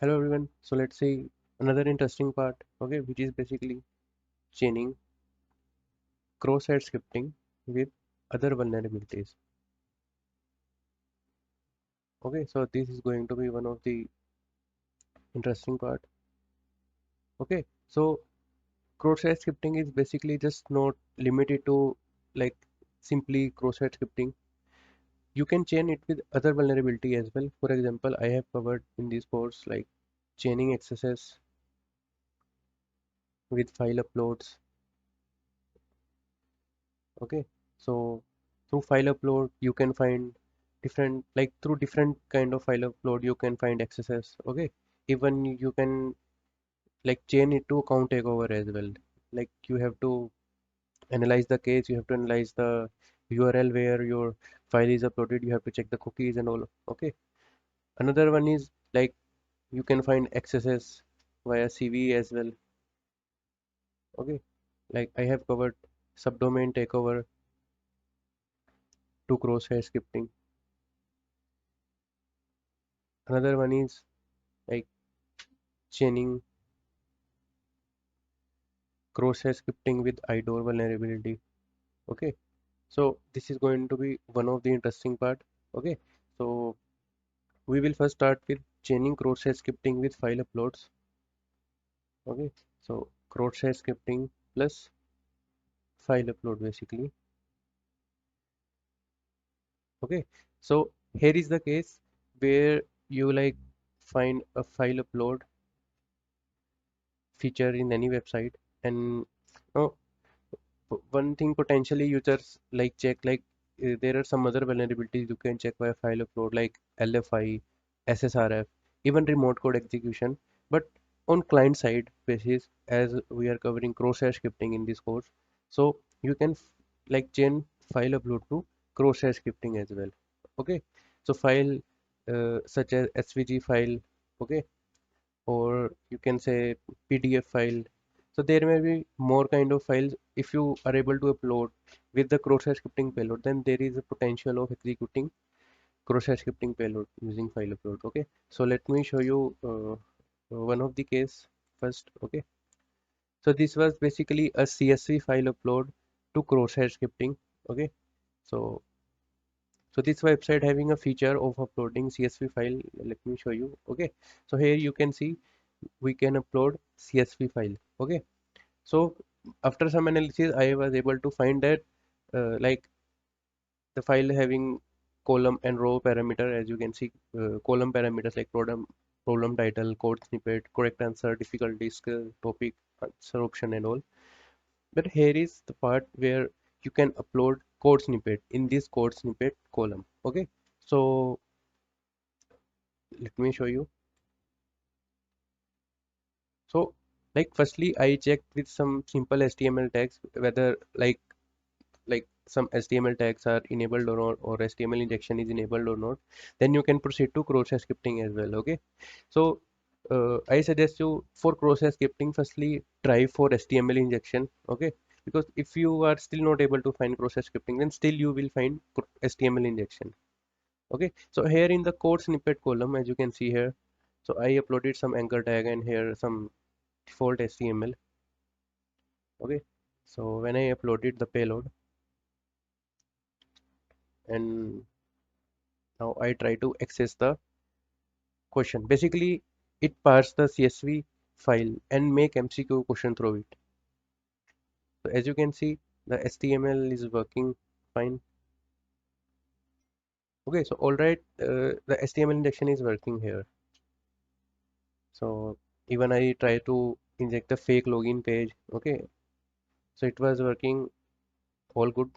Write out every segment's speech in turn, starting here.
Hello everyone. So let's see another interesting part, okay, which is basically chaining cross-site scripting with other vulnerabilities. Okay, so this is going to be one of the interesting part. Okay, so cross-site scripting is basically just not limited to like simply cross-site scripting. You can chain it with other vulnerability as well. For example, I have covered in this course like chaining XSS with file uploads. Okay, so through file upload you can find different like through different kind of file upload you can find XSS. Okay, even you can like chain it to account takeover as well. Like you have to analyze the case, you have to analyze the URL where your file is uploaded, you have to check the cookies and all. Okay, another one is like you can find XSS via CV as well. Okay, like I have covered subdomain takeover to cross-site scripting. Another one is like chaining cross-site scripting with IDOR vulnerability. Okay, so this is going to be one of the interesting part. Okay, so we will first start with chaining cross-site scripting with file uploads. Okay, so cross-site scripting plus file upload basically. Okay, so here is the case where you like find a file upload feature in any website, and now one thing potentially users like check like there are some other vulnerabilities you can check by file upload like LFI, SSRF, even remote code execution. But on client side basis, as we are covering cross-site scripting in this course, so you can like chain file upload to cross-site scripting as well. Okay, so file such as SVG file, okay, or you can say PDF file. So there may be more kind of files. If you are able to upload with the cross-site scripting payload, then there is a potential of executing cross-site scripting payload using file upload. Okay, so let me show you one of the case first. Okay, so this was basically a CSV file upload to cross-site scripting. Okay, so this website having a feature of uploading CSV file. Let me show you. Okay, so here you can see we can upload CSV file. Okay, so after some analysis I was able to find that like the file having column and row parameter, as you can see, column parameters like problem title, code snippet, correct answer, difficulty, skill, topic, answer option and all. But here is the part where you can upload code snippet in this code snippet column. Okay, so let me show you. So like firstly I checked with some simple HTML tags whether like some HTML tags are enabled or not, or HTML injection is enabled or not. Then you can proceed to cross-site scripting as well. Okay, so I suggest you for cross-site scripting firstly try for HTML injection. Okay, because if you are still not able to find cross-site scripting, then still you will find HTML injection. Okay, so here in the code snippet column, as you can see here, so I uploaded some anchor tag and here some default HTML. Okay, so when I uploaded the payload and now I try to access the question. Basically, it parse the CSV file and make MCQ question through it. So as you can see, the HTML is working fine. Okay, so all right, the HTML injection is working here. So even I try to inject the fake login page. Okay, so it was working all good.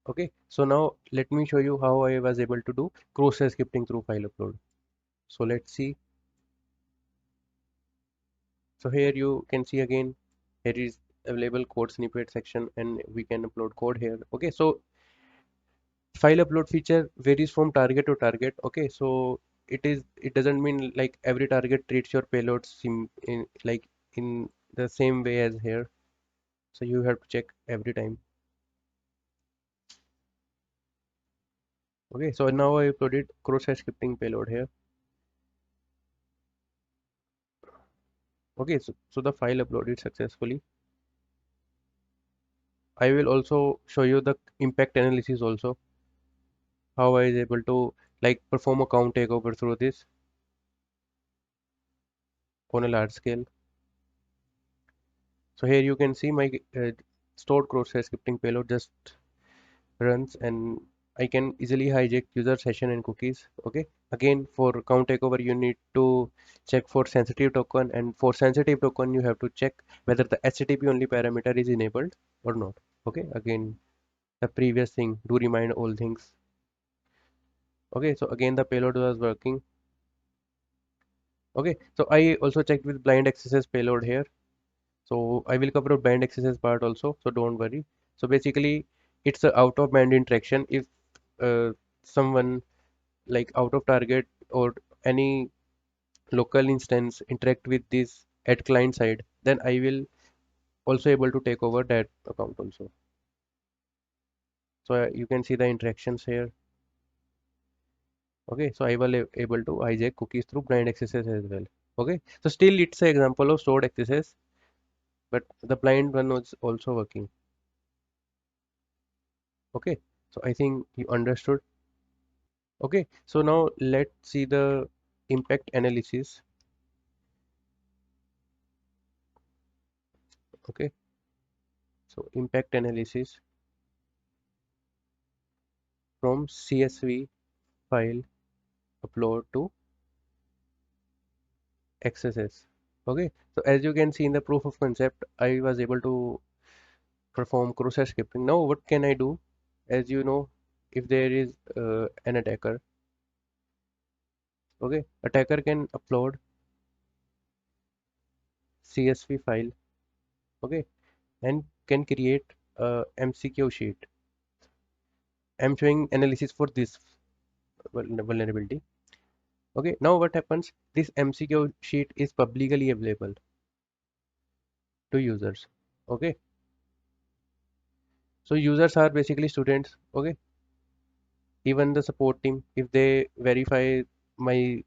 Okay, so now let me show you how I was able to do cross-site scripting through file upload. So let's see. So here you can see again, here is available code snippet section and we can upload code here. Okay, so file upload feature varies from target to target. Okay, so it doesn't mean like every target treats your payload in like in the same way as here. So you have to check every time. Okay, so now I uploaded cross-site scripting payload here. Okay, so the file uploaded successfully. I will also show you the impact analysis also, how I is able to like perform account takeover through this on a large scale. So here you can see my stored cross-site scripting payload just runs, and I can easily hijack user session and cookies. Okay. Again, for account takeover, you need to check for sensitive token, and for sensitive token, you have to check whether the HTTP only parameter is enabled or not. Okay. Again, the previous thing, do remind all things. Okay. So again, the payload was working. Okay. So I also checked with blind XSS payload here. So I will cover blind XSS part also. So don't worry. So basically, it's a out of band interaction. If someone like out of target or any local instance interact with this at client side, then I will also able to take over that account also. So you can see the interactions here. Okay, so I will able to hijack cookies through blind accesses as well. Okay, so still it's an example of stored accesses, but the blind one was also working. Okay, so I think you understood. Okay, so now let's see the impact analysis. Okay, so impact analysis from CSV file upload to XSS. Okay, so as you can see in the proof of concept, I was able to perform cross-site scripting. Now, what can I do? As you know, if there is an attacker, okay, attacker can upload CSV file, okay, and can create a MCQ sheet. I'm showing analysis for this vulnerability. Okay, now what happens? This MCQ sheet is publicly available to users. Okay, so users are basically students. Okay, even the support team, if they verify my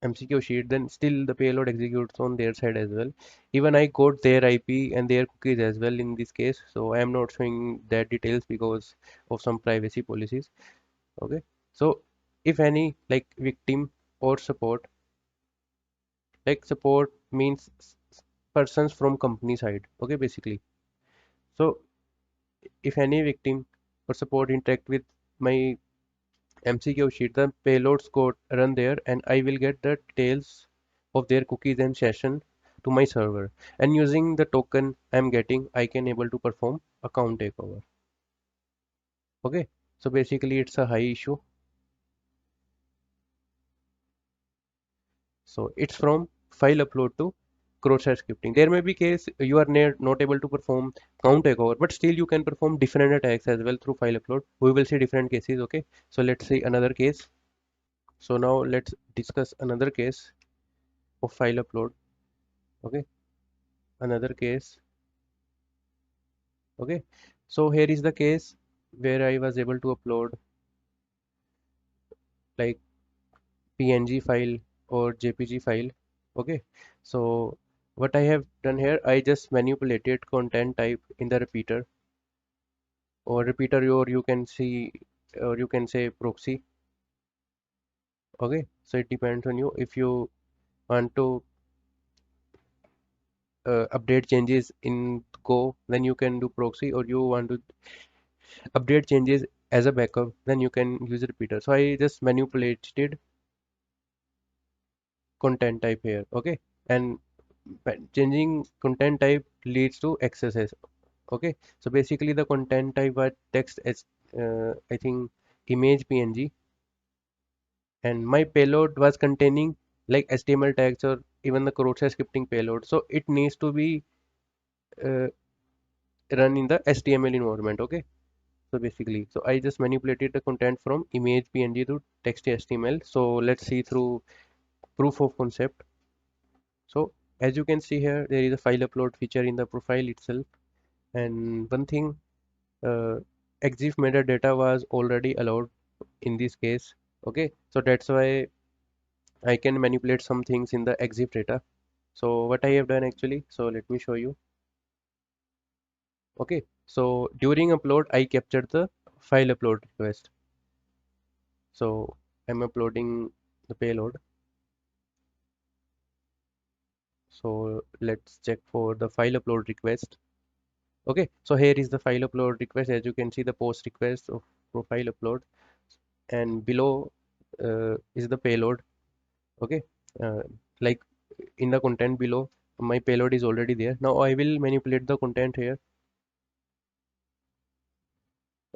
MCQ sheet, then still the payload executes on their side as well. Even I got their IP and their cookies as well in this case, so I am not showing that details because of some privacy policies. Okay, so if any like victim or support, like support means persons from company side. Okay, basically. So if any victim or support interact with my MCQ sheet, the payloads code run there, and I will get the details of their cookies and session to my server. And using the token I'm getting, I can able to perform account takeover. Okay, so basically it's a high issue. So it's from file upload to cross-site scripting. There may be case you are not able to perform account takeover, but still you can perform different attacks as well through file upload. We will see different cases. Okay, so let's see another case. So now let's discuss another case of file upload. Okay, another case. Okay, so here is the case where I was able to upload like PNG file or JPG file. Okay, so what I have done here, I just manipulated content type in the repeater, or repeater, or you can see, or you can say proxy. Okay, so it depends on you. If you want to update changes in Go, then you can do proxy, or you want to update changes as a backup, then you can use repeater. So I just manipulated content type here. Okay, and changing content type leads to XSS. Okay, so basically the content type was text as I think image PNG, and my payload was containing like HTML tags or even the cross-site scripting payload, so it needs to be uh, run in the HTML environment. Okay, so basically, so I just manipulated the content from image PNG to text HTML. So let's see through proof of concept. So as you can see here, there is a file upload feature in the profile itself, and one thing, uh, EXIF metadata was already allowed in this case. Okay, so that's why I can manipulate some things in the EXIF data. So what I have done actually, so let me show you. Okay, so during upload I captured the file upload request. So I'm uploading the payload. So let's check for the file upload request. Okay, so here is the file upload request. As you can see, the post request of profile upload, and below is the payload. Okay, uh, like in the content below, my payload is already there. Now I will manipulate the content here.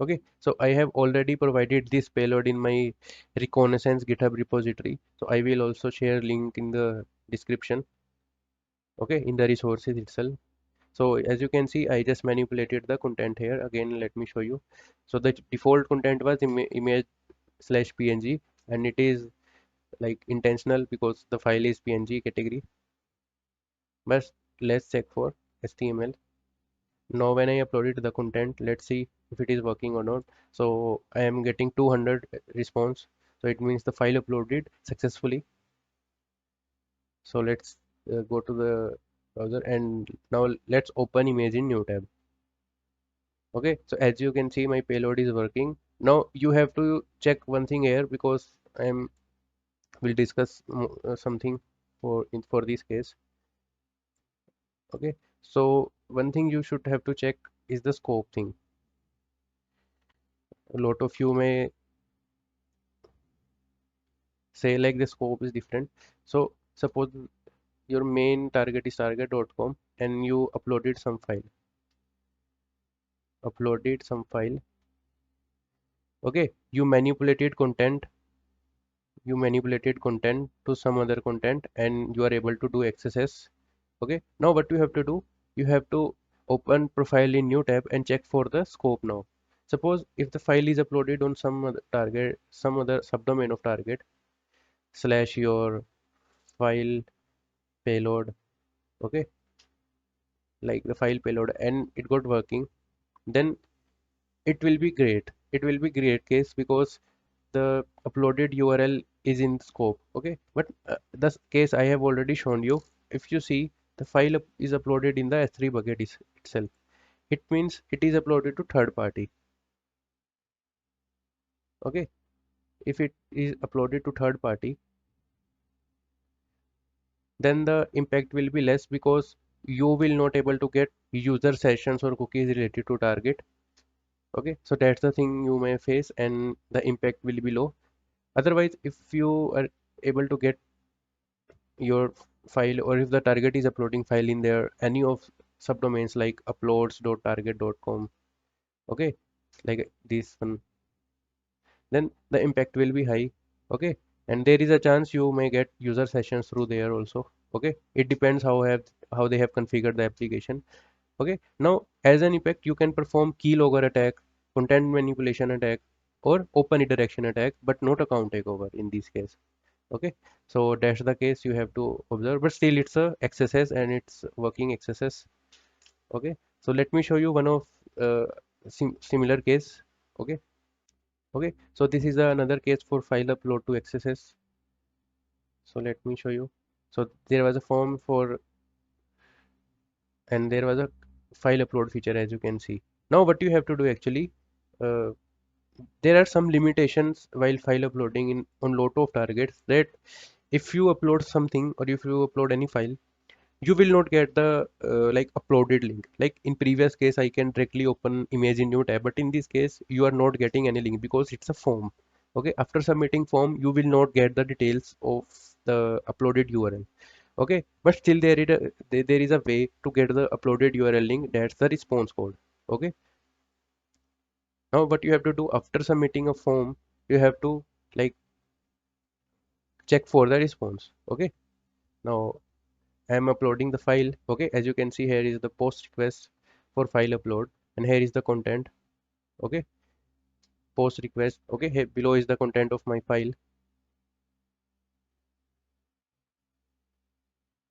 Okay, so I have already provided this payload in my reconnaissance GitHub repository. So I will also share link in the description. Okay, in the resources itself. So as you can see, I just manipulated the content here. Again, let me show you. So the default content was image slash PNG, and it is like intentional because the file is PNG category. But let's check for HTML. Now when I uploaded the content, let's see if it is working or not. So I am getting 200 response. So it means the file uploaded successfully. So let's go to the browser, and now let's open image in new tab. Okay, so as you can see, my payload is working. Now you have to check one thing here, because I am will discuss something for this case. Okay, so one thing you should have to check is the scope thing. A lot of you may say like the scope is different. So suppose your main target is target.com, and you uploaded some file. Okay, you manipulated content to some other content, and you are able to do XSS. Okay, now what you have to do, you have to open profile in new tab and check for the scope. Now suppose if the file is uploaded on some other target, some other subdomain of target slash your file payload. Okay, like the file payload, and it got working, then it will be great case, because the uploaded URL is in scope. Okay, but the case I have already shown you. If you see, the file is uploaded in the S3 bucket itself. It means it is uploaded to third party. Okay, if it is uploaded to third party, then the impact will be less, because you will not able to get user sessions or cookies related to target. Okay, so that's the thing you may face, and the impact will be low. Otherwise, if you are able to get your file, or if the target is uploading file in there any of subdomains like uploads.target.com, okay, like this one, then the impact will be high. Okay, and there is a chance you may get user sessions through there also. Okay, it depends how they have configured the application. Okay, now as an impact, you can perform keylogger attack, content manipulation attack, or open redirection attack, but not account takeover in this case. Okay, so that's the case you have to observe, but still it's a XSS, and it's working XSS. Okay, so let me show you one of uh, similar case. Okay, okay, so this is another case for file upload to XSS. So let me show you. So there was a form for, and there was a file upload feature, as you can see. Now what you have to do actually, uh, there are some limitations while file uploading in on lot of targets, that if you upload something, or if you upload any file, you will not get the like uploaded link. Like in previous case, I can directly open image in new tab, but in this case you are not getting any link, because it's a form. Okay, after submitting form, you will not get the details of the uploaded URL. Okay, but still there is a way to get the uploaded URL link. That's the response code. Okay, now what you have to do after submitting a form, you have to like check for the response. Okay, now I am uploading the file. Okay, as you can see, here is the post request for file upload, and here is the content. Okay, post request. Okay, here below is the content of my file.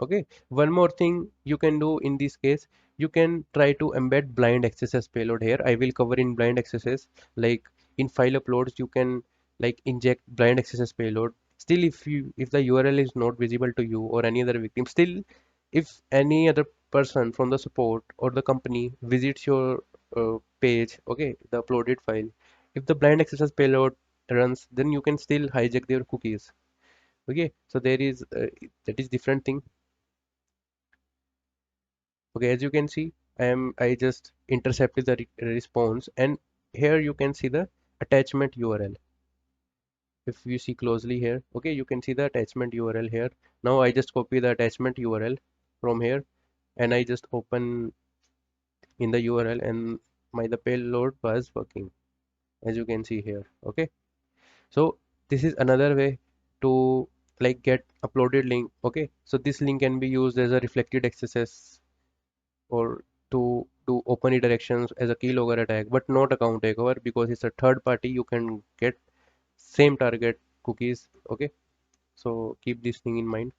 Okay, one more thing you can do in this case, you can try to embed blind XSS payload here. I will cover in blind XSS. Like in file uploads, you can like inject blind XSS payload. Still, if the URL is not visible to you or any other victim, still if any other person from the support or the company visits your page, okay, the uploaded file, if the blind XSS payload runs, then you can still hijack their cookies. Okay, so there is that is different thing. Okay, as you can see, I just intercepted the response, and here you can see the attachment URL. If you see closely here, okay, you can see the attachment URL here. Now I just copy the attachment URL from here, and I just open in the URL, and the payload was working, as you can see here. Okay, so this is another way to like get uploaded link. Okay, so this link can be used as a reflected XSS or to do open redirections as a keylogger attack, but not account takeover because it's a third party. You can get same target cookies. Okay, so keep this thing in mind.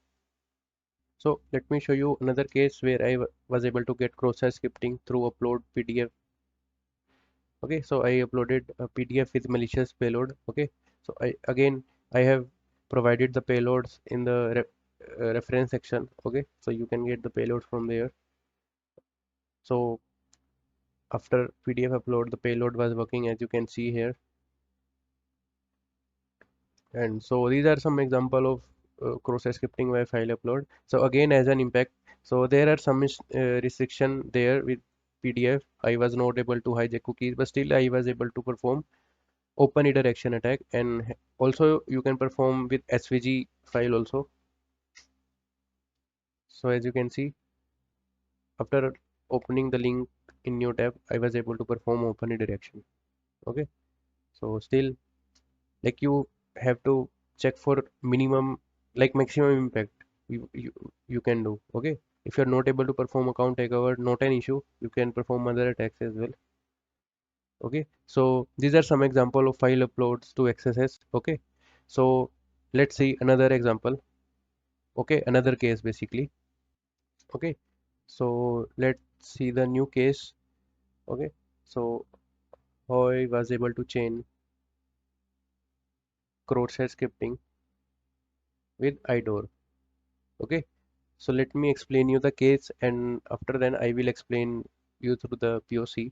So let me show you another case where was able to get cross-site scripting through upload PDF. Okay, so I uploaded a PDF with malicious payload. Okay, so I have provided the payloads in the reference section. Okay, so you can get the payloads from there. So after PDF upload, the payload was working, as you can see here. And so these are some example of cross-site scripting via file upload. So again, as an impact, so there are some restriction there with PDF. I was not able to hijack cookies, but still I was able to perform open redirection attack, and also you can perform with SVG file also. So as you can see, after opening the link in new tab, I was able to perform open redirection. Okay, so still like you have to check for minimum, like maximum impact you can do. Okay, if you're not able to perform account takeover, not an issue, you can perform other attacks as well. Okay, so these are some example of file uploads to XSS. Okay, so let's see another example. Okay, another case basically. Okay, so let's see the new case. Okay, so how I was able to chain cross-site scripting with IDOR. Okay, so let me explain you the case, and after then I will explain you through the POC.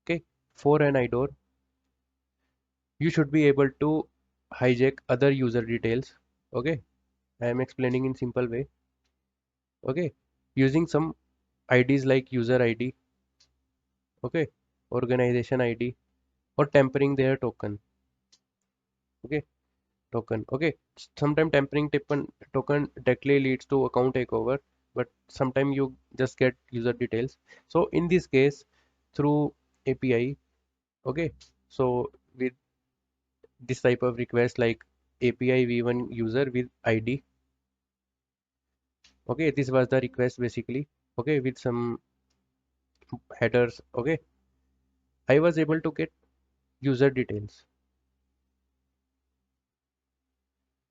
Okay, for an IDOR, you should be able to hijack other user details. Okay, I am explaining in simple way. Okay, using some IDs like user ID, okay, organization ID, or tampering their okay, token. Okay, sometimes tampering token directly leads to account takeover, but sometimes you just get user details. So in this case, through API, okay, so with this type of request like API v1 user with ID, okay, this was the request basically. Okay, with some headers. Okay, I was able to get user details.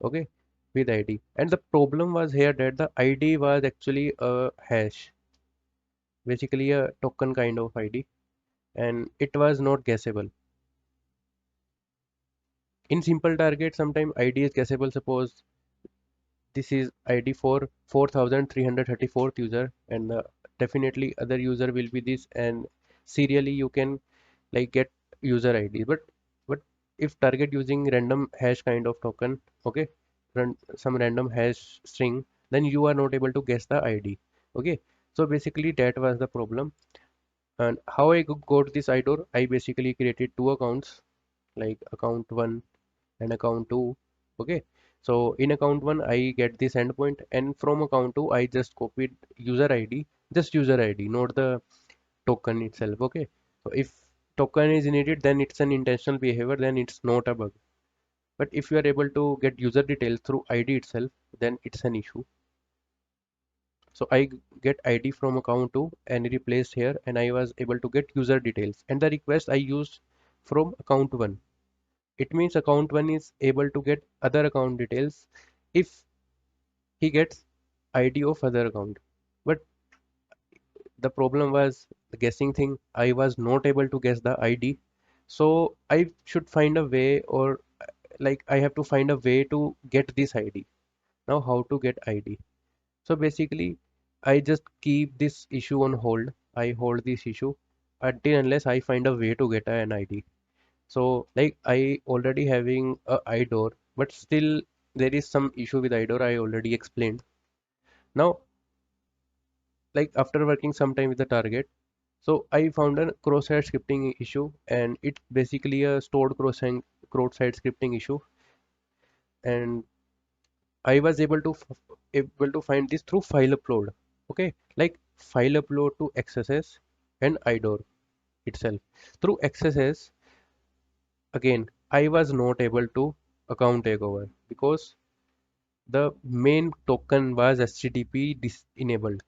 Okay, with ID, and the problem was here that the ID was actually a hash, basically a token kind of ID, and it was not guessable. In simple target, sometimes ID is guessable. Suppose this is ID for 4334th user, and definitely other user will be this, and serially you can like get user ID. But if target using random hash kind of token, okay, run some random hash string, then you are not able to guess the ID. Okay, so basically that was the problem. And how I got this IDOR, I basically created two accounts, like account 1 and account 2. Okay, so in account 1 I get this endpoint, and from account 2 I just copied user ID, just user ID, not the token itself. Okay, so if token is needed, then it's an intentional behavior, then it's not a bug. But if you are able to get user details through ID itself, then it's an issue. So I get ID from account 2 and replaced here, and I was able to get user details, and the request I used from account 1. It means account 1 is able to get other account details if he gets ID of other account. But the problem was the guessing thing. I was not able to guess the ID. So I should find a way, or like I have to find a way to get this ID. Now how to get ID? So basically I just keep this issue on hold. I hold this issue until unless I find a way to get an ID. So like I already having a IDOR, but still there is some issue with IDOR. I already explained. Now, like after working some time with the target, so I found a cross-site scripting issue, and it's basically a stored cross-site scripting issue, and I was able to find this through file upload. Okay, like file upload to XSS and IDOR itself. Through XSS, again, I was not able to account takeover because the main token was HTTP enabled.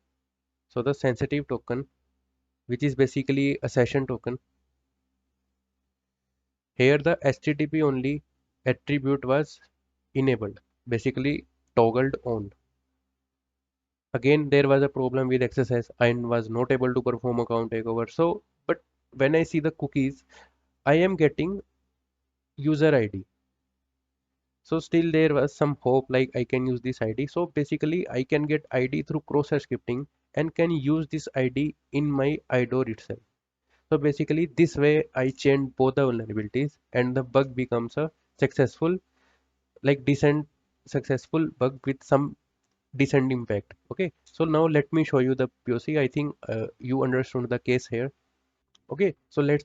So the sensitive token, which is basically a session token, here the HTTP only attribute was enabled, basically toggled on. Again, there was a problem with XSS. I was not able to perform account takeover. So, but when I see the cookies, I am getting user ID. So still there was some hope like I can use this ID. So basically I can get ID through cross-site scripting and can use this ID in my IDOR itself. So basically this way I chained both the vulnerabilities and the bug becomes a successful, like decent successful bug with some decent impact. Okay, so now let me show you the POC. I think you understood the case here. Okay, so let's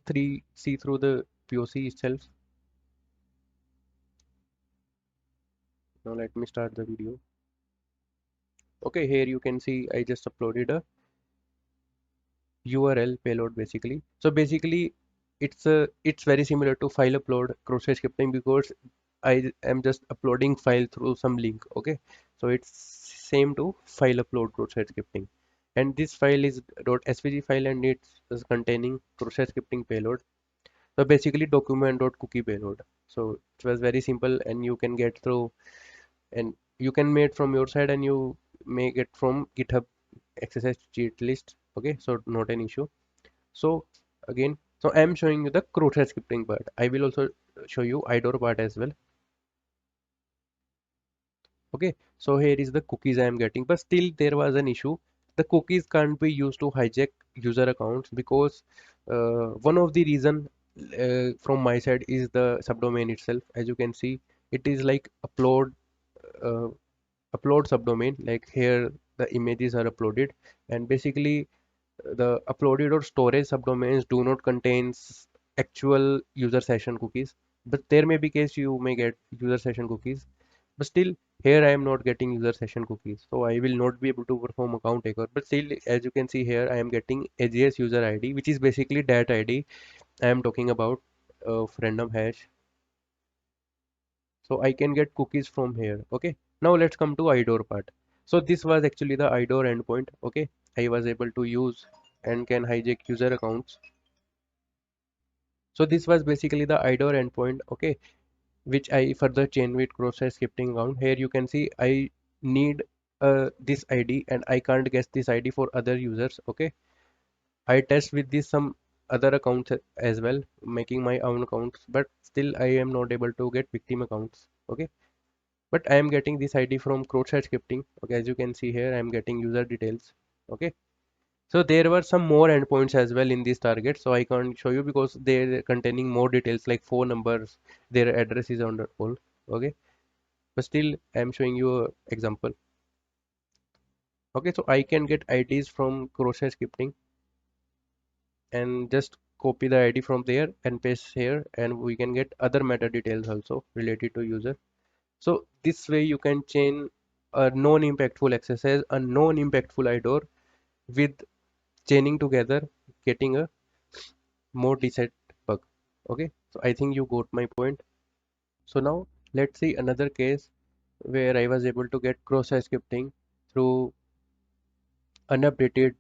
see through the POC itself. Now let me start the video. Okay, here you can see I just uploaded a URL payload basically. So basically it's very similar to file upload cross-site scripting because I am just uploading file through some link. Okay, so it's same to file upload cross-site scripting, and this file is .svg file and it's is containing cross-site scripting payload. So basically document.cookie payload. So it was very simple and you can get through, and you can make from your side and you make it from GitHub XSS cheat list. Okay, so not an issue. So again, so I am showing you the cross-site scripting part. I will also show you IDOR part as well. Okay, so here is the cookies I am getting, but still there was an issue. The cookies can't be used to hijack user accounts because one of the reason from my side is the subdomain itself. As you can see, it is like uh, upload subdomain. Like here, the images are uploaded, and basically the uploaded or storage subdomains do not contain actual user session cookies, but there may be case you may get user session cookies, but still here I am not getting user session cookies, so I will not be able to perform account takeover. But still, as you can see here, I am getting AGS user ID, which is basically that ID I am talking about of random hash. So I can get cookies from here. Okay, now let's come to IDOR part. So this was actually the IDOR endpoint. Okay, I was able to use and can hijack user accounts. So this was basically the IDOR endpoint. Okay, which I further chain with cross-site scripting account. Here you can see I need this ID and I can't guess this ID for other users. Okay, I test with this some other accounts as well, making my own accounts, but still I am not able to get victim accounts. Okay, but I am getting this ID from cross-site scripting. Okay, as you can see here, I am getting user details. Okay, so there were some more endpoints as well in this target, so I can't show you because they're containing more details like phone numbers, their address is on the all. Okay, but still I am showing you a example. Okay, so I can get IDs from cross-site scripting and just copy the ID from there and paste here, and we can get other meta details also related to user. So this way you can chain a non-impactful XSS, a non-impactful IDOR with chaining together, getting a more decent bug. Okay, so I think you got my point. So now let's see another case where I was able to get cross-site scripting through unupdated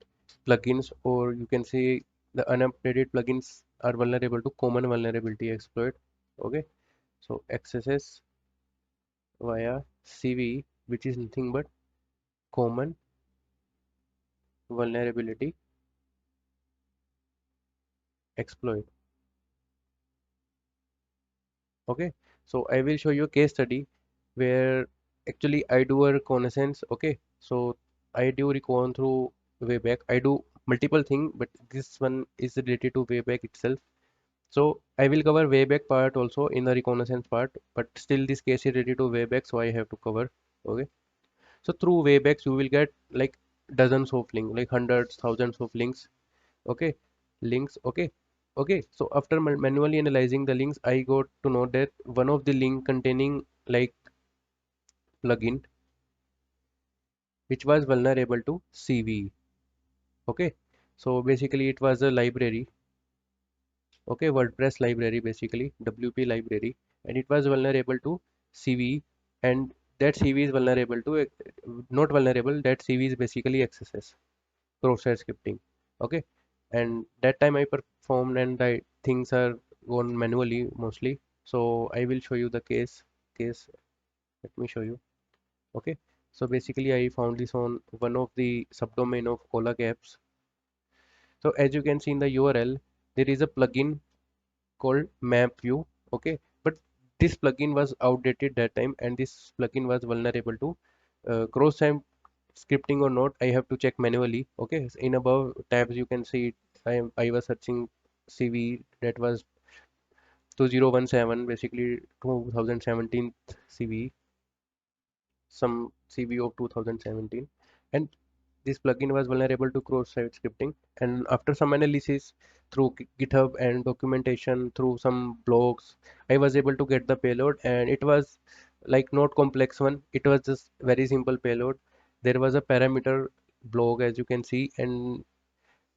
plugins, or you can say the unupdated plugins are vulnerable to common vulnerability exploit. Okay, so XSS via CV, which is nothing but common vulnerability exploit. Okay, so I will show you a case study where actually I do a reconnaissance. Okay, so I do recon through Wayback. I do multiple things, but this one is related to Wayback itself. So I will cover Wayback part also in the reconnaissance part, but still this case is related to Wayback, so I have to cover. Okay. So through Waybacks you will get like dozens of links, like hundreds, thousands of links. Okay, links. Okay, okay. So after manually analyzing the links, I got to know that one of the link containing like plugin which was vulnerable to CV. Okay, so basically it was a library. Okay, WordPress library, basically WP library, and it was vulnerable to CV, and that CV is vulnerable to not vulnerable, that CV is basically XSS, cross-site scripting. Okay, and that time I performed, and I things are gone manually mostly. So I will show you the case. Let me show you. Okay, so basically I found this on one of the subdomain of Ola Caps. So as you can see in the URL, there is a plugin called map view. Okay, but this plugin was outdated that time, and this plugin was vulnerable to cross site scripting or not. I have to check manually. Okay, so in above tabs you can see I was searching CV that was 2017, basically 2017 CV, some CV of 2017, and this plugin was vulnerable to cross-site scripting. And after some analysis through GitHub and documentation through some blogs, I was able to get the payload, and it was like not complex one. It was just very simple payload. There was a parameter blog, as you can see, and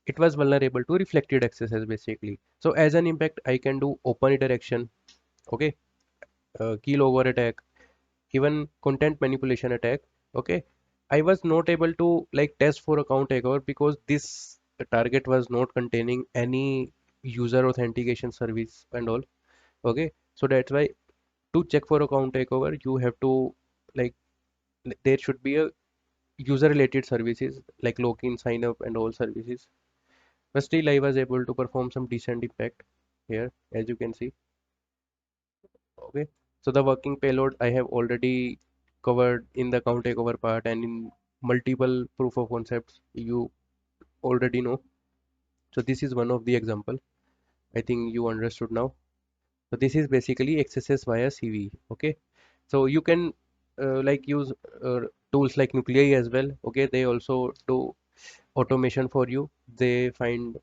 it was vulnerable to reflected XSS basically. So as an impact, I can do open redirection, okay, keylogger attack, even content manipulation attack. Okay, I was not able to like test for account takeover because this target was not containing any user authentication service and all. Okay, so that's why to check for account takeover you have to like there should be a user related services like login, sign up and all services, but still I was able to perform some decent impact here, as you can see. Okay, so the working payload I have already covered in the count takeover part, and in multiple proof of concepts you already know. So this is one of the example. I think you understood now. So this is basically XSS via CV. Okay, so you can like use tools like Nuclei as well. Okay, they also do automation for you. They find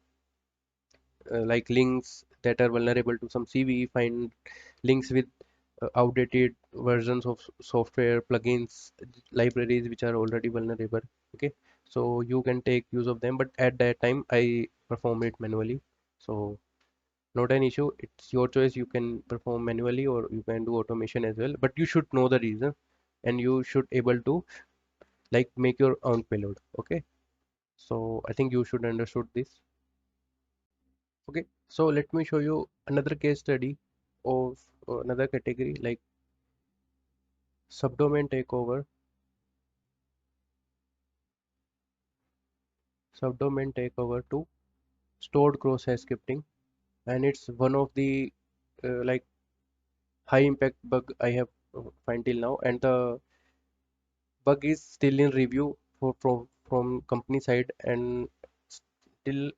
like links that are vulnerable to some CV, find links with outdated versions of software, plugins, libraries which are already vulnerable. Okay, so you can take use of them, but at that time I perform it manually. So not an issue. It's your choice. You can perform manually or you can do automation as well. But you should know the reason, and you should able to like make your own payload. Okay, so I think you should understood this. Okay, so let me show you another case study of another category like subdomain takeover. Subdomain takeover to stored cross-site scripting, and it's one of the like high impact bug I have find till now, and the bug is still in review from company side, and still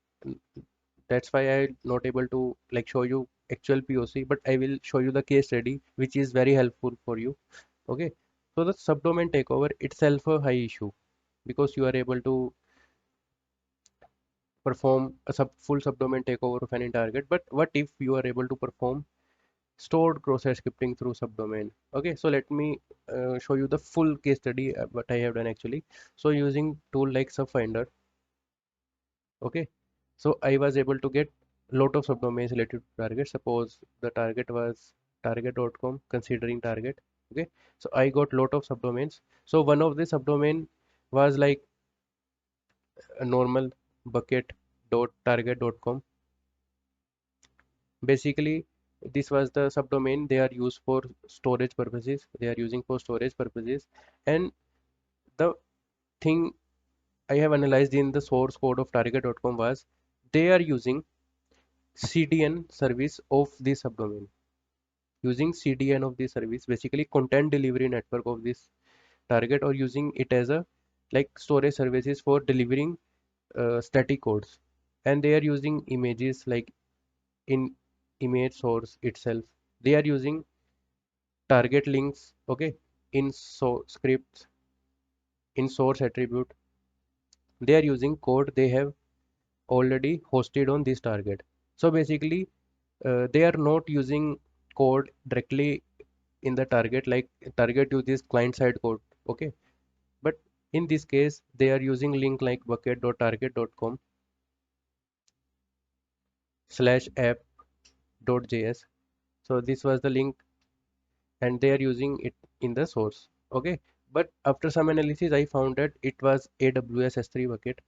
that's why I not able to like show you actual POC, but I will show you the case study which is very helpful for you. Okay, so the subdomain takeover itself a high issue because you are able to perform a full subdomain takeover of any target. But what if you are able to perform stored cross-site scripting through subdomain? Okay, so let me show you the full case study what I have done actually. So using tool like Subfinder, okay, so I was able to get lot of subdomains related to target. Suppose the target was target.com, considering target. Okay, so I got lot of subdomains. So one of the subdomain was like a normal bucket.target.com. Basically, this was the subdomain they are used for storage purposes. They are using for storage purposes. And the thing I have analyzed in the source code of target.com was they are using CDN service of this subdomain. Using CDN of this service, basically content delivery network of this target, or using it as a like storage services for delivering static codes, and they are using images like in image source itself. They are using target links, okay, in so scripts, in source attribute. They are using code they have already hosted on this target. So basically, they are not using code directly in the target, like target uses client side code, okay. But in this case, they are using link like bucket.target.com slash app.js. So this was the link, and they are using it in the source, okay. But after some analysis, I found that it was AWS S3 bucket,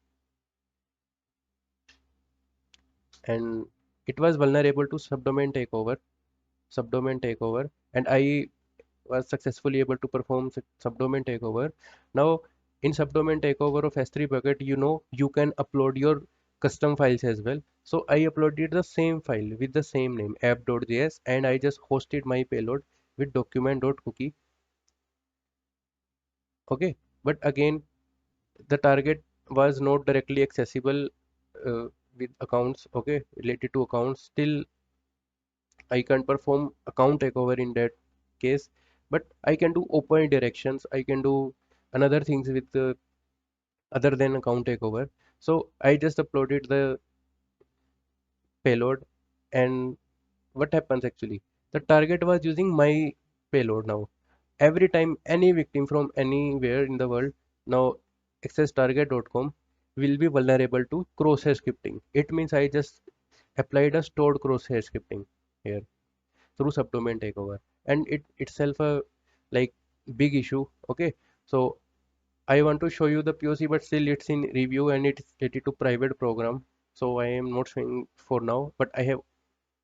and it was vulnerable to subdomain takeover, and I was successfully able to perform subdomain takeover. Now, in subdomain takeover of S3 bucket, you can upload your custom files as well. So I uploaded the same file with the same name app.js, and I just hosted my payload with document.cookie. Okay, but again, the target was not directly accessible uh, with accounts. Okay, related to accounts. Still, I can perform account takeover in that case, but I can do open directions. I can do another things with other than account takeover. So I just uploaded the payload, and what happens actually? The target was using my payload now. Every time any victim from anywhere in the world now access target.com will be vulnerable to crosshair scripting. It means I just applied a stored crosshair scripting here through subdomain takeover, and it itself a like big issue. Okay, so I want to show you the POC, but still it's in review and it's related to private program, so I am not showing for now, but I have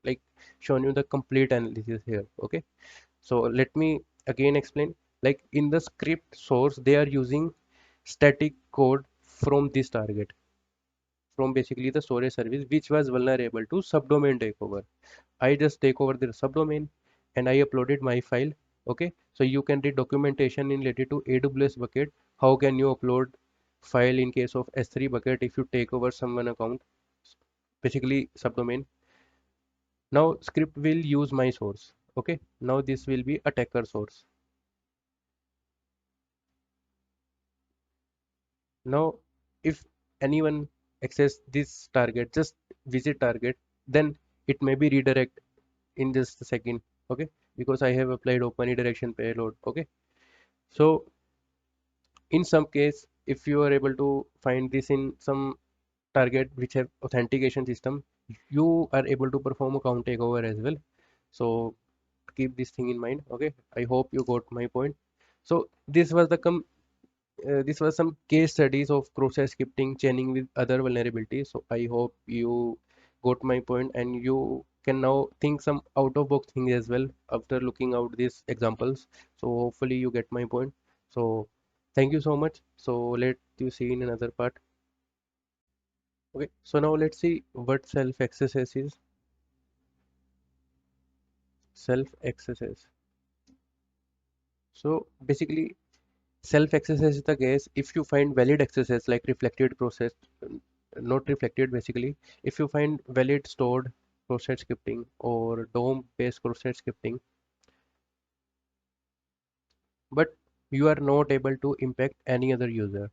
like shown you the complete analysis here. Okay, so let me again explain. Like in the script source, they are using static code from this target, from basically the storage service, which was vulnerable to subdomain takeover. I just take over the subdomain and I uploaded my file. Okay, so you can read documentation in related to AWS bucket. How can you upload file in case of S3 bucket if you take over someone account, basically subdomain. Now script will use my source. Okay, now this will be attacker source. Now if anyone access this target, just visit target, then it may be redirect in just a second. Okay, because I have applied open redirection payload. Okay, so in some case, if you are able to find this in some target which have authentication system, you are able to perform account takeover as well. So keep this thing in mind. Okay, I hope you got my point. So this was some case studies of cross-site scripting chaining with other vulnerabilities. So I hope you got my point and you can now think some out of box things as well after looking out these examples. So hopefully you get my point. So thank you so much. So let you see in another part. Okay, so now let's see what self-XSS is. Self-XSS. So basically self-XSS is the case if you find valid XSS like reflected process, not reflected basically. If you find valid stored cross-site scripting or DOM-based cross-site scripting, but you are not able to impact any other user,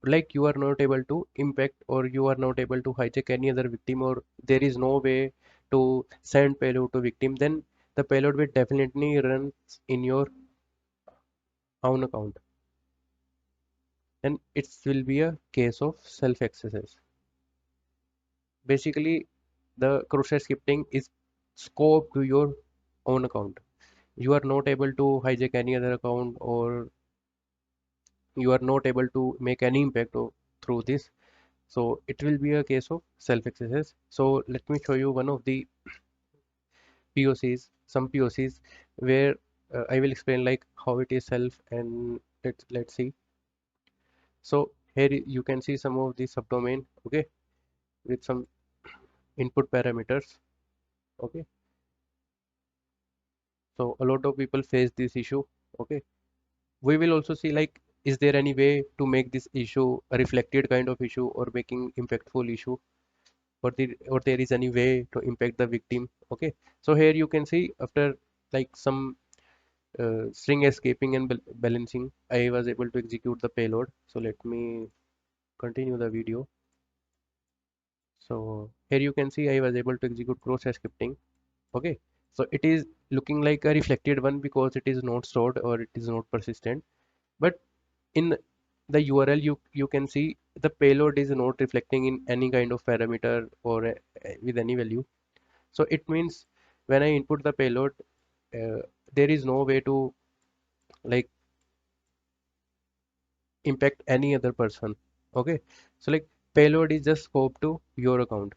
like you are not able to impact or you are not able to hijack any other victim, or there is no way to send payload to victim, then the payload will definitely run in your own account, and it will be a case of self-XSS. Basically, the cross-site scripting is scoped to your own account. You are not able to hijack any other account, or you are not able to make any impact through this. So it will be a case of self-XSS. So let me show you one of the POCs, some POCs where I will explain like how it is self, and let's see. So here you can see some of the subdomain, okay, with some input parameters. Okay, so a lot of people face this issue. Okay, we will also see like, is there any way to make this issue a reflected kind of issue or making impactful issue, or there is any way to impact the victim. Okay, so here you can see after like some string escaping and balancing, I was able to execute the payload. So let me continue the video. So here you can see I was able to execute cross scripting. Okay, so it is looking like a reflected one because it is not stored or it is not persistent. But in the URL, you can see the payload is not reflecting in any kind of parameter or with any value. So it means when I input the payload, uh, there is no way to like impact any other person. Okay, so like payload is just scoped to your account.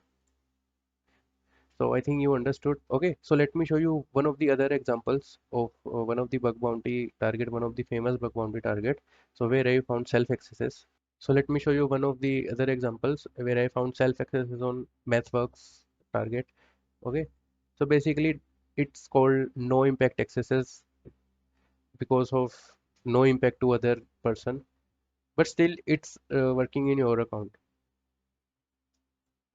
So I think you understood. Okay, so let me show you one of the other examples of one of the bug bounty target, one of the famous bug bounty target. So where I found self accesses. So let me show you one of the other examples where I found self accesses on MathWorks target. Okay, so basically it's called no impact accesses because of no impact to other person, but still it's working in your account.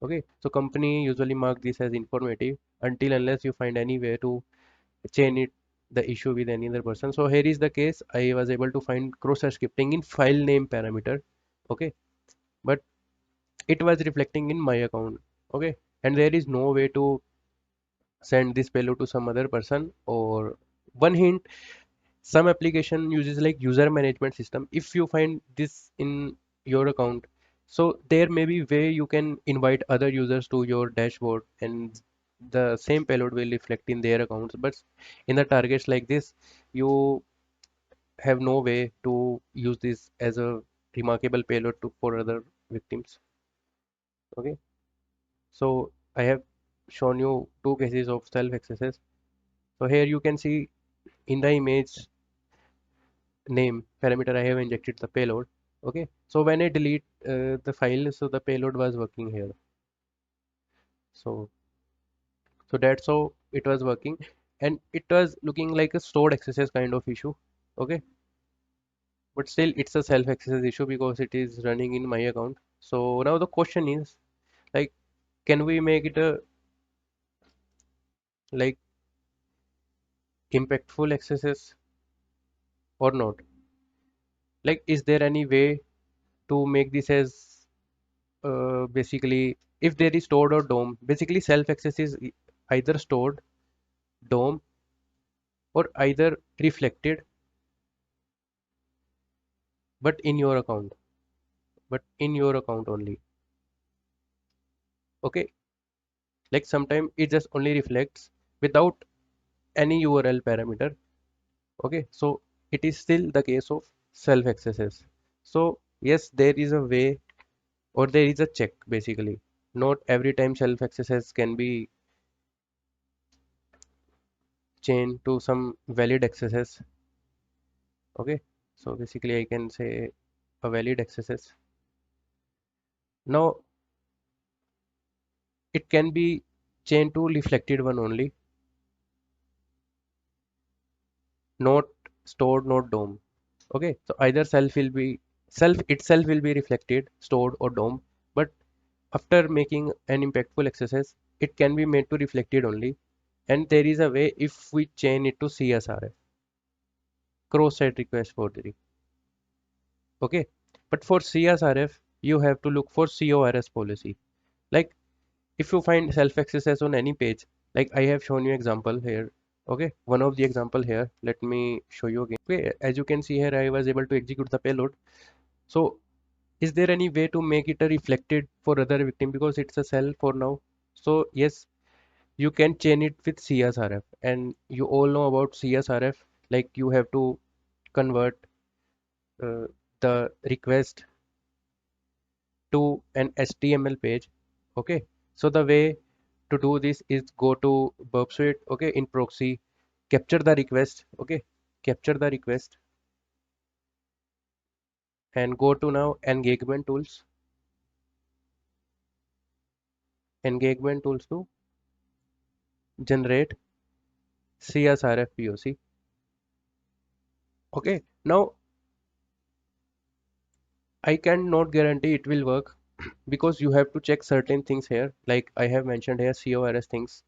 Okay, so company usually mark this as informative until unless you find any way to chain it the issue with any other person. So here is the case. I was able to find cross-site scripting in file name parameter. Okay, but it was reflecting in my account. Okay, and there is no way to send this payload to some other person. Or one hint, some application uses like user management system. If you find this in your account, so there may be way you can invite other users to your dashboard and the same payload will reflect in their accounts. But in the targets like this, you have no way to use this as a remarkable payload to for other victims. Okay, so I have shown you two cases of self accesses. So here you can see in the image name parameter I have injected the payload. Okay, so when I delete the file, so the payload was working here. So that's how it was working, and it was looking like a stored accesses kind of issue. Okay, but still it's a self access issue because it is running in my account. So now the question is like, can we make it a like impactful accesses or not? Like, is there any way to make this as basically if there is stored or DOM, basically self access is either stored, DOM, or either reflected but in your account, but in your account only. Okay, like sometimes it just only reflects without any URL parameter. Okay, so it is still the case of self accesses. So yes, there is a way or there is a check basically. Not every time self accesses can be chained to some valid accesses. Okay, so basically I can say a valid accesses. Now it can be chained to reflected one only, not stored, not DOM. Okay, so either self itself will be reflected, stored, or DOM, but after making an impactful accesses, it can be made to reflected only. And there is a way if we chain it to CSRF, cross-site request forgery. Okay, but for CSRF, you have to look for CORS policy. Like if you find self accesses on any page, like I have shown you example here. Okay, one of the example here, let me show you again. Okay, as you can see here, I was able to execute the payload. So is there any way to make it a reflected for other victim because it's a cell for now? So yes, you can chain it with CSRF, and you all know about CSRF. Like you have to convert uh, the request to an HTML page. Okay, so the way to do this is go to Burp Suite. Okay, in proxy, capture the request. Okay, capture the request and go to now engagement tools to generate CSRF POC. Okay, now I cannot guarantee it will work because you have to check certain things here. Like I have mentioned here, CORS things.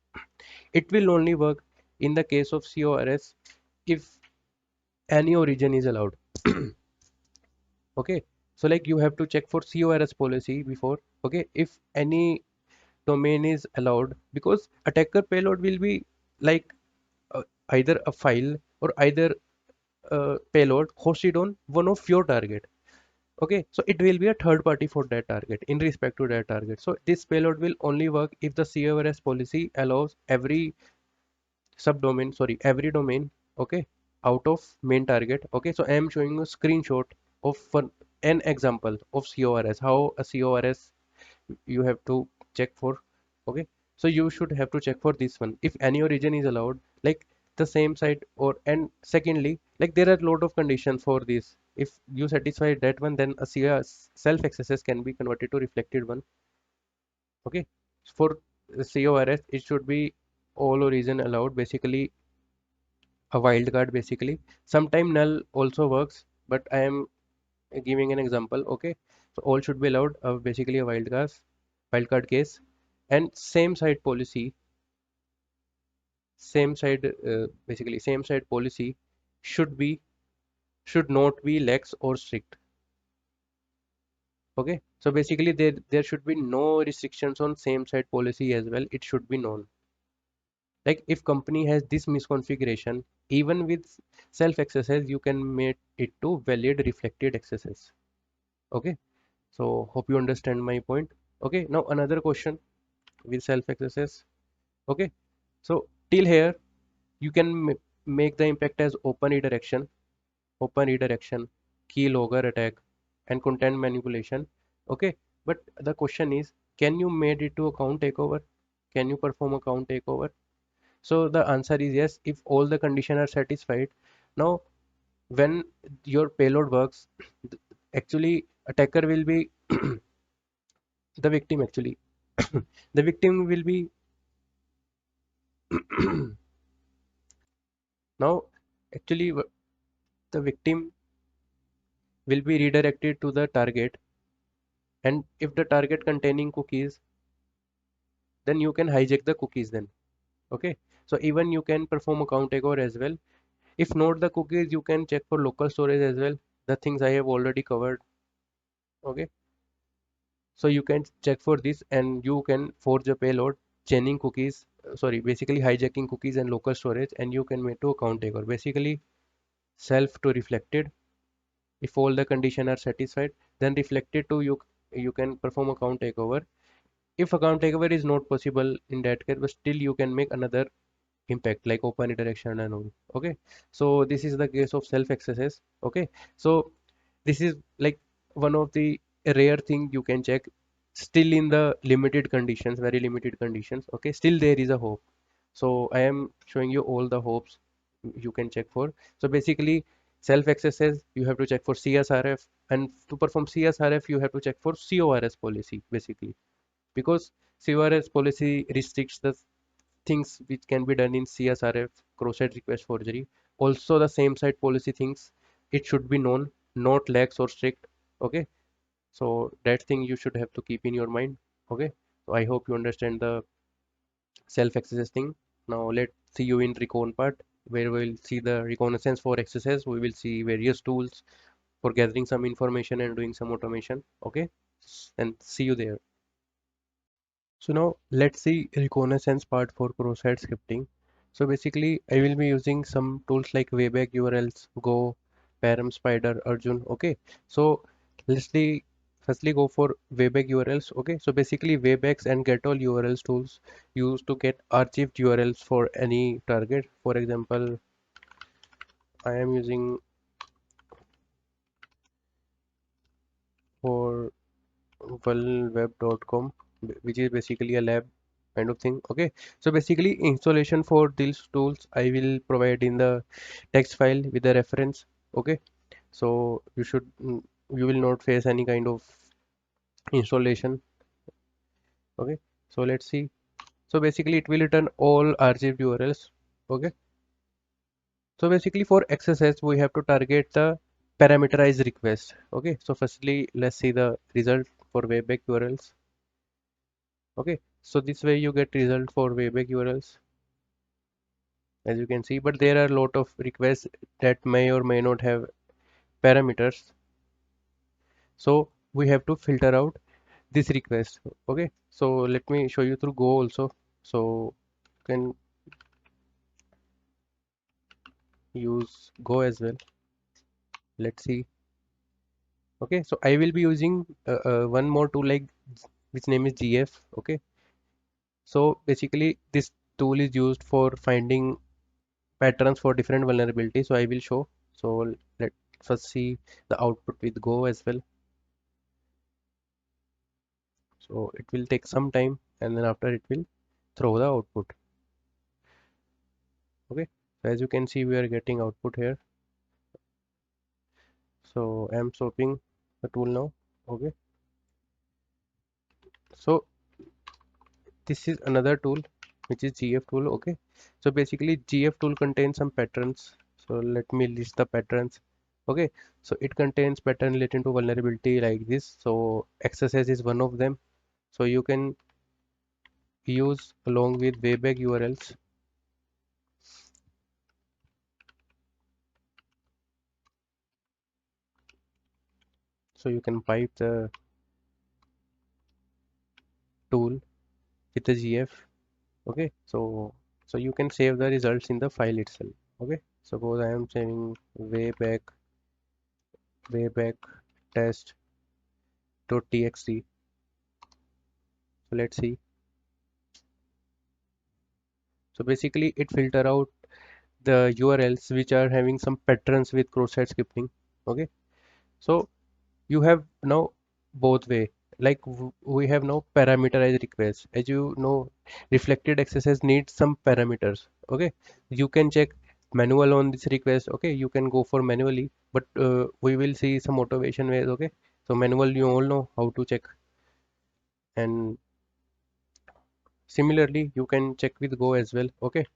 It will only work in the case of CORS if any origin is allowed. Okay, so like you have to check for CORS policy before. Okay, if any domain is allowed, because attacker payload will be like either a file or either a payload hosted on one of your target. Okay, so it will be a third party for that target in respect to that target. So this payload will only work if the CORS policy allows every subdomain, sorry, every domain, okay, out of main target. Okay, so I am showing a screenshot of an example of CORS, how a CORS you have to check for. Okay, so you should have to check for this one if any origin is allowed, like the same site. Or and secondly, like there are a lot of conditions for this. If you satisfy that one, then a CORS self XSS can be converted to reflected one. Okay, for CORS it should be all origin allowed, basically a wildcard basically. Sometime null also works, but I am giving an example. Okay, so all should be allowed, basically a wildcard case. And same side policy, same side basically same side policy should be, should not be lax or strict. Okay, so basically there should be no restrictions on same side policy as well, it should be known. Like if company has this misconfiguration, even with self XSS you can make it to valid reflected XSS. Okay, so hope you understand my point. Okay, now another question with self XSS. Okay, so till here you can make the impact as open redirection, keylogger attack, and content manipulation. Okay, but the question is, can you made it to account takeover? Can you perform account takeover? So the answer is yes, if all the conditions are satisfied. Now, when your payload works, actually attacker will be the victim actually. The victim will be now actually the victim will be redirected to the target, and if the target containing cookies, then you can hijack the cookies then. Okay, so even you can perform account takeover as well. If not the cookies, you can check for local storage as well, the things I have already covered. Okay, so you can check for this and you can forge a payload chaining cookies, sorry, basically hijacking cookies and local storage, and you can make to account takeover, basically self to reflected. If all the conditions are satisfied, then reflected to you can perform account takeover. If account takeover is not possible in that case, but still you can make another impact like open interaction and all. Okay, so this is the case of self XSS. Okay, so this is like one of the rare thing you can check, still in the limited conditions, very limited conditions. Okay, still there is a hope. So I am showing you all the hopes you can check for. So basically self XSS you have to check for CSRF, and to perform CSRF you have to check for CORS policy basically, because CORS policy restricts the things which can be done in CSRF, cross-site request forgery. Also the same site policy things, it should be known, not lax or strict. Okay, so that thing you should have to keep in your mind. Okay, so I hope you understand the self XSS thing. Now let's see you in recon part, where we'll see the reconnaissance for XSS. We will see various tools for gathering some information and doing some automation. Okay, and see you there. So now let's see reconnaissance part for cross-site scripting. So basically I will be using some tools like Wayback URLs, Go, Param, Spider, Arjun. Okay, so let's see, firstly go for Wayback URLs. Okay, so basically Waybacks and get all URLs tools used to get archived URLs for any target. For example, I am using for web.com, which is basically a lab kind of thing. Okay, so basically installation for these tools I will provide in the text file with the reference. Okay, so you will not face any kind of installation. Okay, so let's see. So basically it will return all archived URLs. Okay, So basically for XSS, we have to target the parameterized request. Okay, so firstly, let's see the result for webback URLs. Okay, so this way you get result for webback URLs, as you can see, but there are a lot of requests that may or may not have parameters. So we have to filter out this request. Okay, so let me show you through Go also. So you can use Go as well. Let's see. Okay, so I will be using one more tool like which name is GF. Okay, so basically this tool is used for finding patterns for different vulnerabilities. So I will show. So let first see the output with Go as well. So it will take some time and then after it will throw the output. Okay, so as you can see we are getting output here. So I am stopping the tool now. Okay, so this is another tool which is GF tool. Okay, so basically GF tool contains some patterns. So let me list the patterns. Okay, so it contains pattern related to vulnerability like this. So XSS is one of them. So you can use along with webback URLs. So you can pipe the tool with the GF. Okay, so you can save the results in the file itself. Okay, suppose I am saving wayback test.txt. So let's see. So basically it filter out the URLs which are having some patterns with cross-site scripting. Okay, so you have now both way, like we have now parameterized requests. As you know, reflected XSS needs some parameters. Okay, you can check manual on this request. Okay, you can go for manually, but we will see some automation ways. Okay, so manual you all know how to check, and similarly you can check with Go as well. Okay,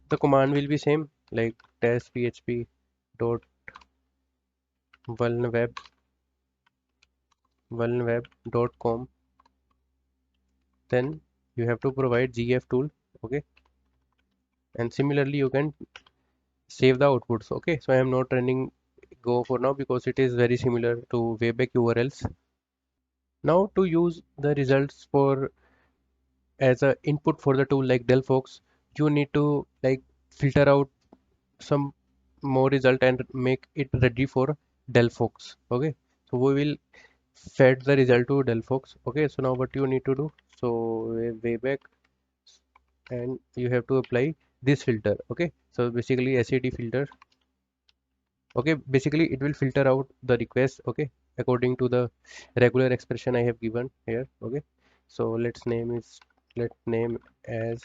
the command will be same like test php dot vulnweb vulnweb.com. Then you have to provide GF tool. Okay, and similarly you can save the outputs. Okay, so I am not running Go for now because it is very similar to webback URLs. Now to use the results for as a input for the tool like Delphox, you need to like filter out some more result and make it ready for Delphox. Okay, so we will fed the result to Delphox. Okay, so now what you need to do, so wayback, and you have to apply this filter. Okay, so basically SED filter. Okay, basically it will filter out the request. Okay, according to the regular expression I have given here. Okay, so let's name as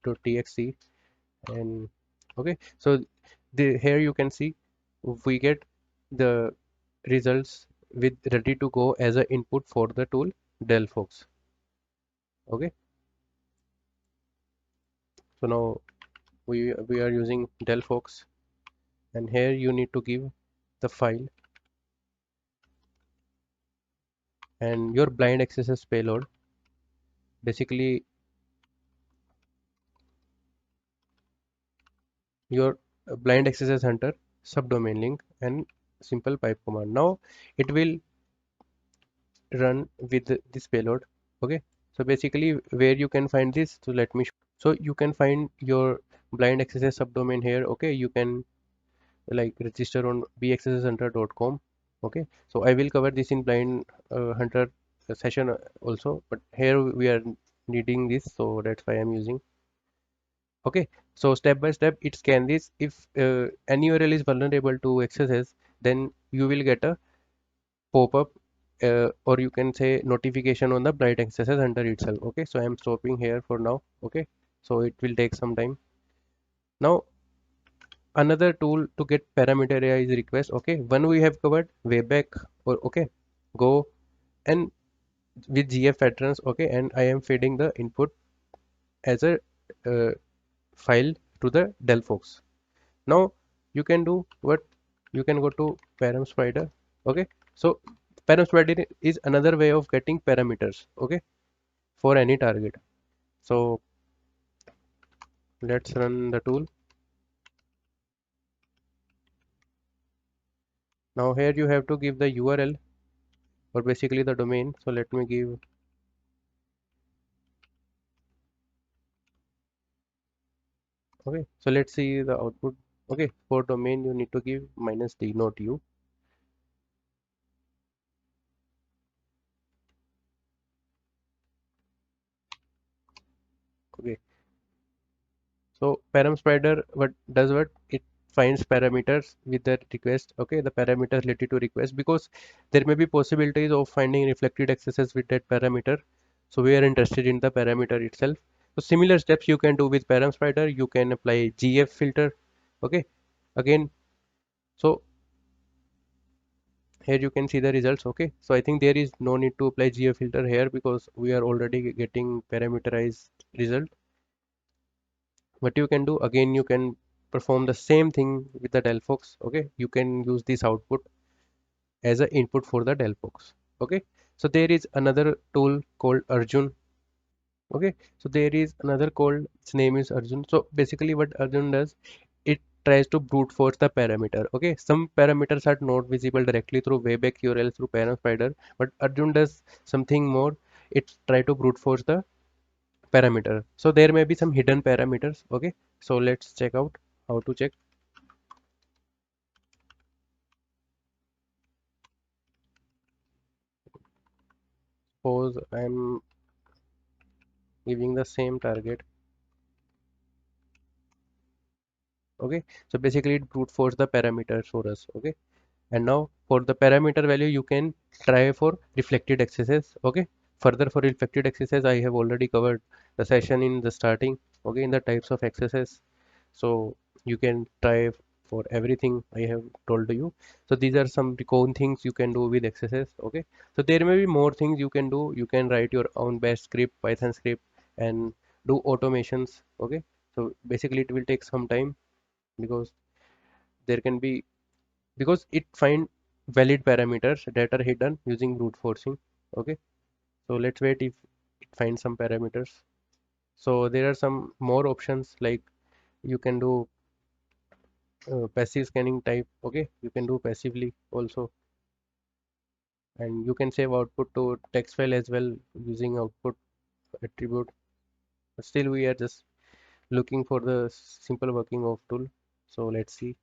.txt. And okay, so the here you can see we get the results with ready to go as an input for the tool Delphox. Okay, so now we are using Delphox, and here you need to give the file and your blind XSS payload. Basically your blind XSS hunter subdomain link and simple pipe command. Now it will run with this payload. Okay, so basically where you can find this, so let me show. So you can find your blind XSS subdomain here. Okay, you can like register on bxsshunter.com. Okay, so I will cover this in blind hunter session also, but here we are needing this, so that's why I'm using. Okay, so step by step it scan this. If any URL is vulnerable to XSS, then you will get a pop-up or you can say notification on the blind XSS hunter itself. Okay, so I'm stopping here for now. Okay, so it will take some time. Now another tool to get parameterized request. Okay, one we have covered wayback or okay, Go, and with GF patterns. Okay, and I am feeding the input as a uh, file to the Delphox. Now you can do what, you can go to param spider. Okay, so param spider is another way of getting parameters, okay, for any target. So let's run the tool. Now here you have to give the URL, or basically the domain. So let me give, okay, so let's see the output. Okay, for domain you need to give -d, not u. Okay, so param spider what does, what it finds parameters with the request. Okay, the parameters related to request, because there may be possibilities of finding reflected accesses with that parameter. So we are interested in the parameter itself. So similar steps you can do with param spider. You can apply GF filter. Okay, again, so here you can see the results. Okay, so I think there is no need to apply GF filter here because we are already getting parameterized result. What you can do, again, you can perform the same thing with the Delphox. Okay, you can use this output as an input for the Delphox. Okay, so there is another tool called Arjun. Okay, so there is another called, its name is Arjun. So basically what Arjun does, it tries to brute force the parameter. Okay, some parameters are not visible directly through wayback URL through param spider, but Arjun does something more. It try to brute force the parameter. So there may be some hidden parameters. Okay, so let's check out how to check. Suppose I'm giving the same target. Okay, so basically it brute force the parameters for us. Okay, and now for the parameter value you can try for reflected accesses. Okay, further for reflected accesses I have already covered the session in the starting. Okay, in the types of accesses, so you can try for everything I have told to you. So these are some common things you can do with accesses. Okay, so there may be more things you can do. You can write your own bash script, Python script, and do automations. Okay, so basically it will take some time because there can be, because it find valid parameters that are hidden using brute forcing. Okay, so let's wait if it finds some parameters. So there are some more options, like you can do passive scanning type. Okay, you can do passively also, and you can save output to text file as well using output attribute. But still we are just looking for the simple working of tool. So let's see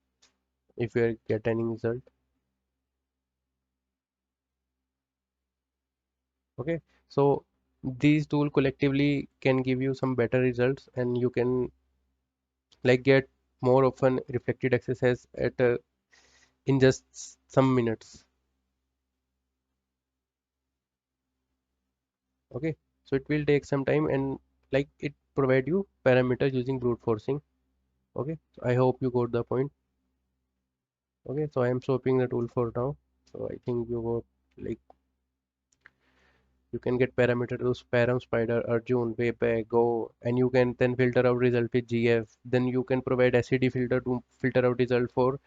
if we are get any result. Okay, so these tool collectively can give you some better results, and you can like get more often reflected exercise at in just some minutes. Okay, so it will take some time, and like it provide you parameters using brute forcing. Okay, so I hope you got the point. Okay, so I am swapping the tool for now. So I think you got, like, you can get parameter those param spider, Arjun, wayback, go, and you can then filter out result with GF. Then you can provide SED filter to filter out result for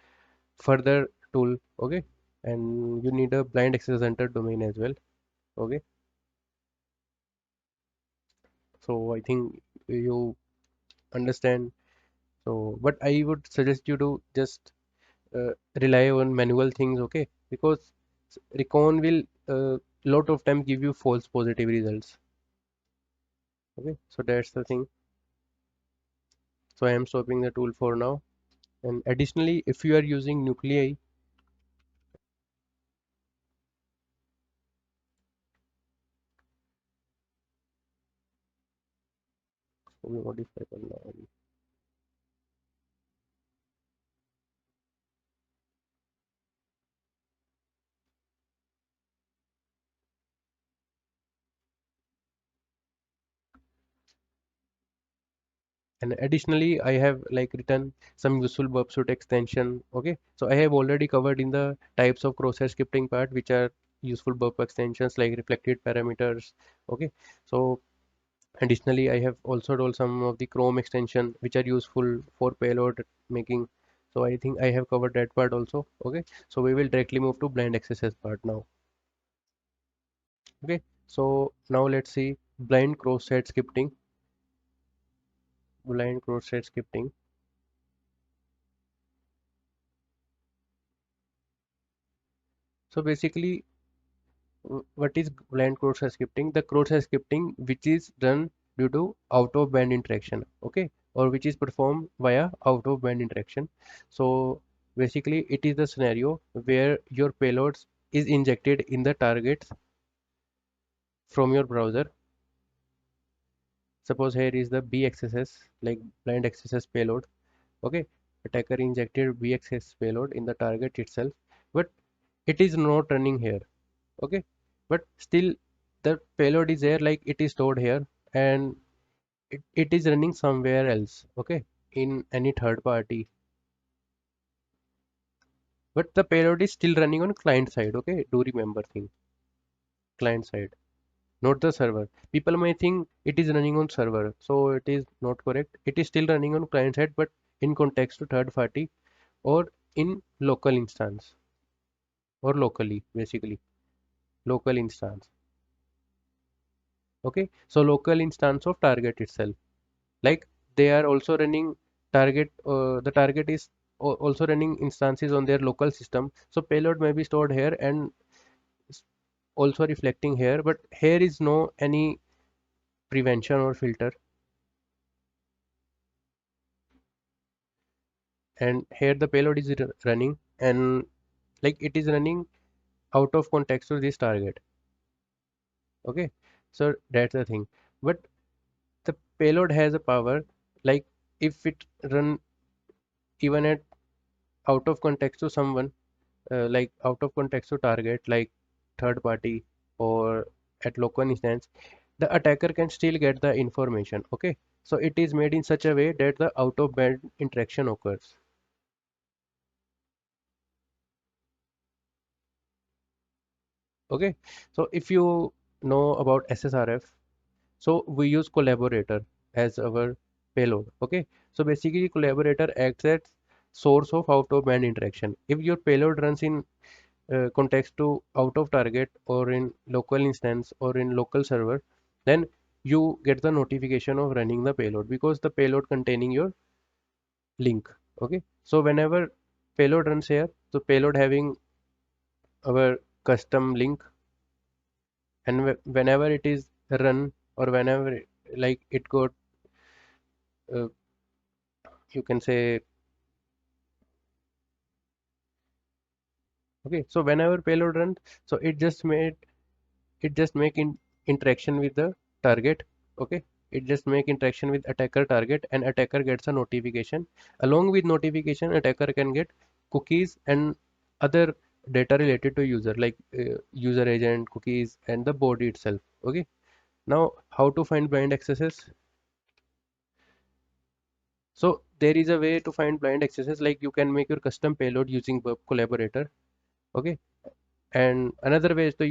further tool. Okay, and you need a blind access entered domain as well. Okay, so I think you understand. So but I would suggest you to just rely on manual things. Okay, because recon will lot of time give you false positive results. Okay, so that's the thing. So I am stopping the tool for now. And additionally, if you are using nuclei, so we modify for now. And additionally I have like written some useful burp suite extension. Okay, so I have already covered in the types of cross-site scripting part which are useful burp extensions like reflected parameters. Okay, so additionally I have also told some of the chrome extension which are useful for payload making. So I think I have covered that part also. Okay, so we will directly move to blind XSS part now. Okay, so now let's see blind cross-site scripting. Blind cross-site scripting. So basically, what is blind cross-site scripting? The cross-site scripting which is done due to out-of-band interaction, okay, or which is performed via out-of-band interaction. So basically, it is the scenario where your payloads is injected in the targets from your browser. Suppose here is the BXSS, like blind XSS payload. Okay, attacker injected BXSS payload in the target itself, but it is not running here. Okay, but still the payload is there, like it is stored here, and it is running somewhere else. Okay, in any third party, but the payload is still running on client side. Okay, do remember thing, client side, not the server. People may think it is running on server, so it is not correct. It is still running on client side, but in context to third party or in local instance or locally, basically local instance. Okay, so local instance of target itself, like they are also running target, the target is also running instances on their local system, so payload may be stored here and also reflecting here, but here is no any prevention or filter, and here the payload is running, and like it is running out of context to this target. Okay, so that's the thing, but the payload has a power, like if it run even at out of context to someone, like out of context to target, like third party or at local instance, the attacker can still get the information. Okay, so it is made in such a way that the out of band interaction occurs. Okay, so if you know about SSRF, so we use collaborator as our payload. Okay, so basically collaborator acts as source of out of band interaction. If your payload runs in context to out of target or in local instance or in local server, then you get the notification of running the payload because the payload containing your link. Okay, so whenever payload runs here, so payload having our custom link, and whenever it is run or whenever like it got, uh, you can say, okay, so whenever payload runs, so it just make interaction with the target. Okay, it just make interaction with attacker target, and attacker gets a notification. Along with notification, attacker can get cookies and other data related to user, like user agent cookies and the body itself. Okay, now how to find blind accesses? So there is a way to find blind accesses, like you can make your custom payload using web collaborator. Okay, and uh, another way is to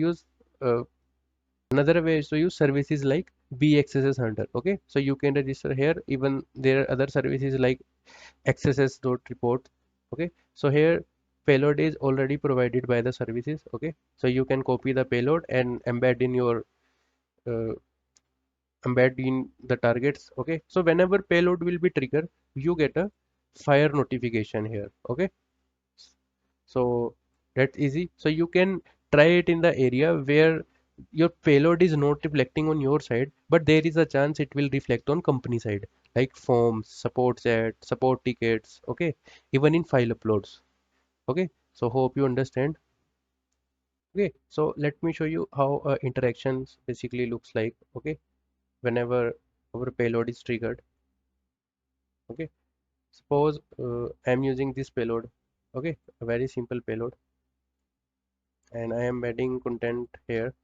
use services like bxss hunter. Okay, so you can register here. Even there are other services like xss.report. Okay, so here payload is already provided by the services. Okay, so you can copy the payload and uh, embed in the targets. Okay, so whenever payload will be triggered, you get a fire notification here. Okay, so that's easy. So you can try it in the area where your payload is not reflecting on your side, but there is a chance it will reflect on company side, like forms, support chat, support tickets. Okay, even in file uploads. Okay, so hope you understand. Okay, so let me show you how interactions basically looks like. Okay, whenever our payload is triggered. Okay, suppose I'm using this payload. Okay, a very simple payload, and I am adding content here.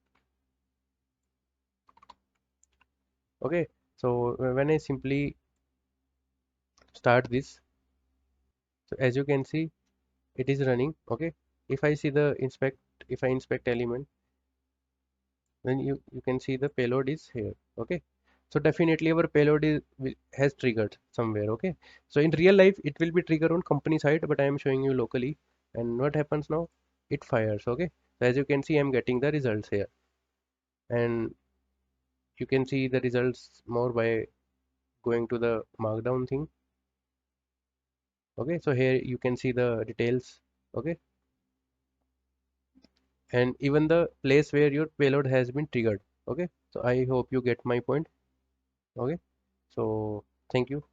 Okay, so when I simply start this, so as you can see it is running. Okay, if I see the inspect, if I inspect element, then you can see the payload is here. Okay, So definitely our payload has triggered somewhere. Okay. So in real life, it will be triggered on company side, but I am showing you locally. And what happens now? It fires. Okay. So as you can see, I'm getting the results here, and you can see the results more by going to the markdown thing. Okay. So here you can see the details. Okay. And even the place where your payload has been triggered. Okay. So I hope you get my point. Okay. So thank you.